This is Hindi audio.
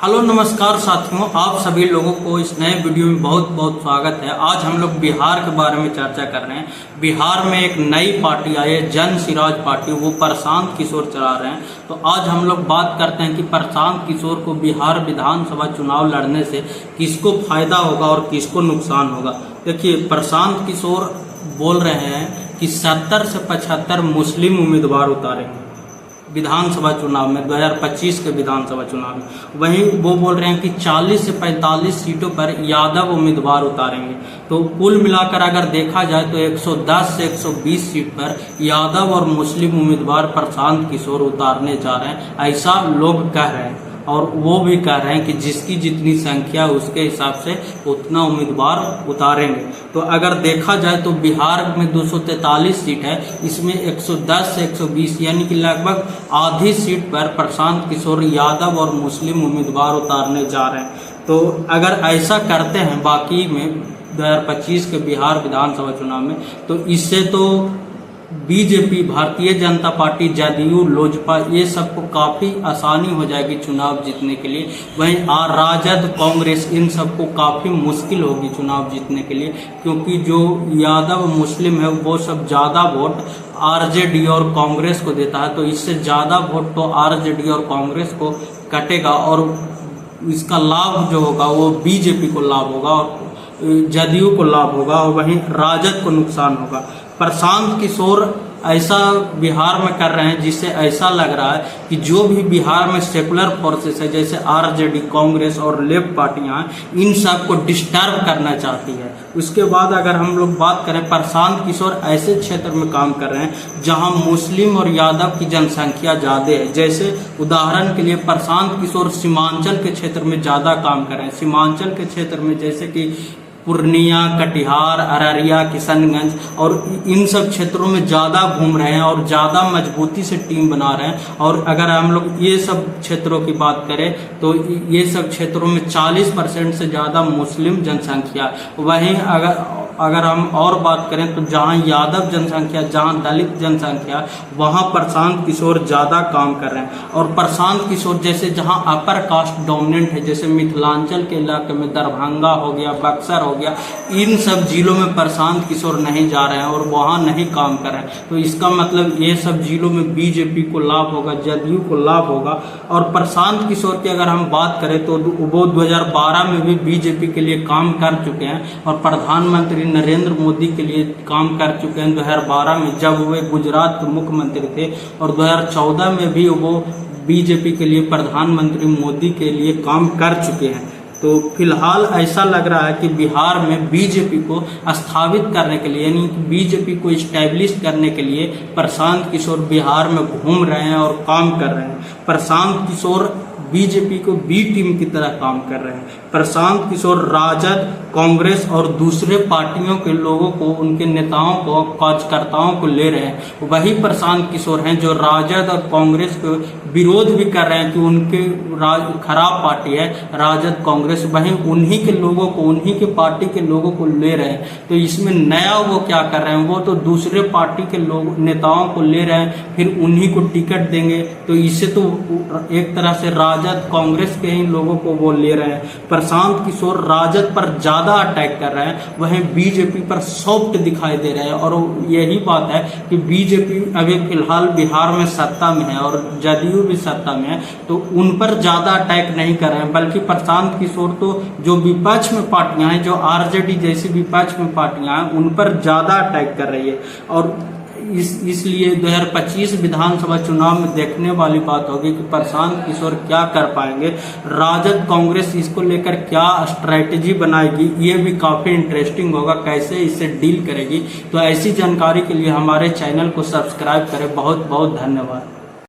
हेलो नमस्कार साथियों, आप सभी लोगों को इस नए वीडियो में बहुत बहुत स्वागत है। आज हम लोग बिहार के बारे में चर्चा कर रहे हैं। बिहार में एक नई पार्टी आई है, जन सिराज पार्टी, वो प्रशांत किशोर चला रहे हैं। तो आज हम लोग बात करते हैं कि प्रशांत किशोर को बिहार विधानसभा चुनाव लड़ने से किसको फायदा होगा और किसको नुकसान होगा। देखिए, प्रशांत किशोर बोल रहे हैं कि 70 से 75 मुस्लिम उम्मीदवार उतारेंगे विधानसभा चुनाव में, 2025 के विधानसभा चुनाव में। वहीं वो बोल रहे हैं कि 40 से 45 सीटों पर यादव उम्मीदवार उतारेंगे। तो कुल मिलाकर अगर देखा जाए तो 110 से 120 सीट पर यादव और मुस्लिम उम्मीदवार प्रशांत किशोर उतारने जा रहे हैं, ऐसा लोग कह रहे हैं। और वो भी कह रहे हैं कि जिसकी जितनी संख्या उसके हिसाब से उतना उम्मीदवार उतारेंगे। तो अगर देखा जाए तो बिहार में 243 सीट है, इसमें 110 से 120 यानी कि लगभग आधी सीट पर प्रशांत किशोर यादव और मुस्लिम उम्मीदवार उतारने जा रहे हैं। तो अगर ऐसा करते हैं बाकी में 2025 के बिहार विधानसभा चुनाव में, तो इससे तो बीजेपी, भारतीय जनता पार्टी, जदयू, लोजपा, ये सबको काफी आसानी हो जाएगी चुनाव जीतने के लिए। वहीं राजद, कांग्रेस, इन सबको काफी मुश्किल होगी चुनाव जीतने के लिए, क्योंकि जो यादव मुस्लिम है वो सब ज्यादा वोट आरजेडी और कांग्रेस को देता है। तो इससे ज्यादा वोट तो आरजेडी और कांग्रेस को कटेगा और इसका लाभ जो होगा वो बीजेपी को लाभ होगा और जदयू को लाभ होगा और वहीं राजद को नुकसान होगा। प्रशांत किशोर ऐसा बिहार में कर रहे हैं जिससे ऐसा लग रहा है कि जो भी बिहार में सेकुलर फोर्सेस है, जैसे आरजेडी, कांग्रेस और लेफ्ट पार्टियां हैं, इन सब को डिस्टर्ब करना चाहती है। उसके बाद अगर हम लोग बात करें, प्रशांत किशोर ऐसे क्षेत्र में काम कर रहे हैं जहां मुस्लिम और यादव की जनसंख्या ज्यादा है। जैसे उदाहरण के लिए प्रशांत किशोर सीमांचल के क्षेत्र में ज्यादा काम कर रहे हैं। सीमांचल के क्षेत्र में जैसे कि पूर्णिया, कटिहार, अररिया, किशनगंज और इन सब क्षेत्रों में ज़्यादा घूम रहे हैं और ज़्यादा मजबूती से टीम बना रहे हैं। और अगर हम लोग ये सब क्षेत्रों की बात करें तो ये सब क्षेत्रों में 40% से ज़्यादा मुस्लिम जनसंख्या। वहीं अगर हम और बात करें तो जहां यादव जनसंख्या, जहां दलित जनसंख्या, वहां प्रशांत किशोर ज़्यादा काम कर रहे हैं। और प्रशांत किशोर जैसे जहां अपर कास्ट डोमिनेंट है, जैसे मिथिलांचल के इलाके में दरभंगा हो गया, बक्सर हो गया, इन सब जिलों में प्रशांत किशोर नहीं जा रहे हैं और वहां नहीं काम कर रहे हैं। तो इसका मतलब ये सब जिलों में बीजेपी को लाभ होगा, जदयू को लाभ होगा। और प्रशांत किशोर की अगर हम बात करें तो वो 2012 में भी बीजेपी के लिए काम कर चुके हैं और प्रधानमंत्री नरेंद्र मोदी के लिए काम कर चुके हैं 2012 में, जब वे गुजरात के मुख्यमंत्री थे। और 2014 में भी वो बीजेपी के लिए, प्रधानमंत्री मोदी के लिए काम कर चुके हैं। तो फिलहाल ऐसा लग रहा है कि बिहार में बीजेपी को स्थापित करने के लिए, यानी कि बीजेपी को इस्टेब्लिश करने के लिए प्रशांत किशोर बिहार में घूम रहे हैं और काम कर रहे हैं। प्रशांत किशोर बीजेपी को बी टीम की तरह काम कर रहे हैं। प्रशांत किशोर राजद, कांग्रेस और दूसरे पार्टियों के लोगों को, उनके नेताओं को, कार्यकर्ताओं को ले रहे हैं। वही प्रशांत किशोर हैं जो राजद और कांग्रेस को विरोध भी कर रहे हैं कि उनके खराब पार्टी है राजद, कांग्रेस। वहीं उन्हीं के लोगों को, उन्हीं के पार्टी के लोगों को ले रहे हैं। तो इसमें नया वो क्या कर रहे हैं, वो तो दूसरे पार्टी के लोग, नेताओं को ले रहे हैं, फिर उन्हीं को टिकट देंगे। तो इससे तो एक तरह से राजद, कांग्रेस के ही लोगों को वो ले रहे हैं। प्रशांत किशोर राजद पर ज्यादा अटैक कर रहे हैं, वहीं बीजेपी पर सॉफ्ट दिखाई दे रहे हैं। और यही बात है कि बीजेपी अभी फिलहाल बिहार में सत्ता में है और जदयू भी सत्ता में है, तो उन पर ज्यादा अटैक नहीं कर रहे हैं। बल्कि प्रशांत किशोर तो जो विपक्ष में पार्टियां हैं, जो आरजेडी जैसी विपक्ष में पार्टियां हैं, उन पर ज्यादा अटैक कर रही है। और इसलिए 2025 विधानसभा चुनाव में देखने वाली बात होगी कि प्रशांत किशोर क्या कर पाएंगे, राजद, कांग्रेस इसको लेकर क्या स्ट्रैटेजी बनाएगी, ये भी काफी इंटरेस्टिंग होगा, कैसे इससे डील करेगी। तो ऐसी जानकारी के लिए हमारे चैनल को सब्सक्राइब करें। बहुत बहुत धन्यवाद।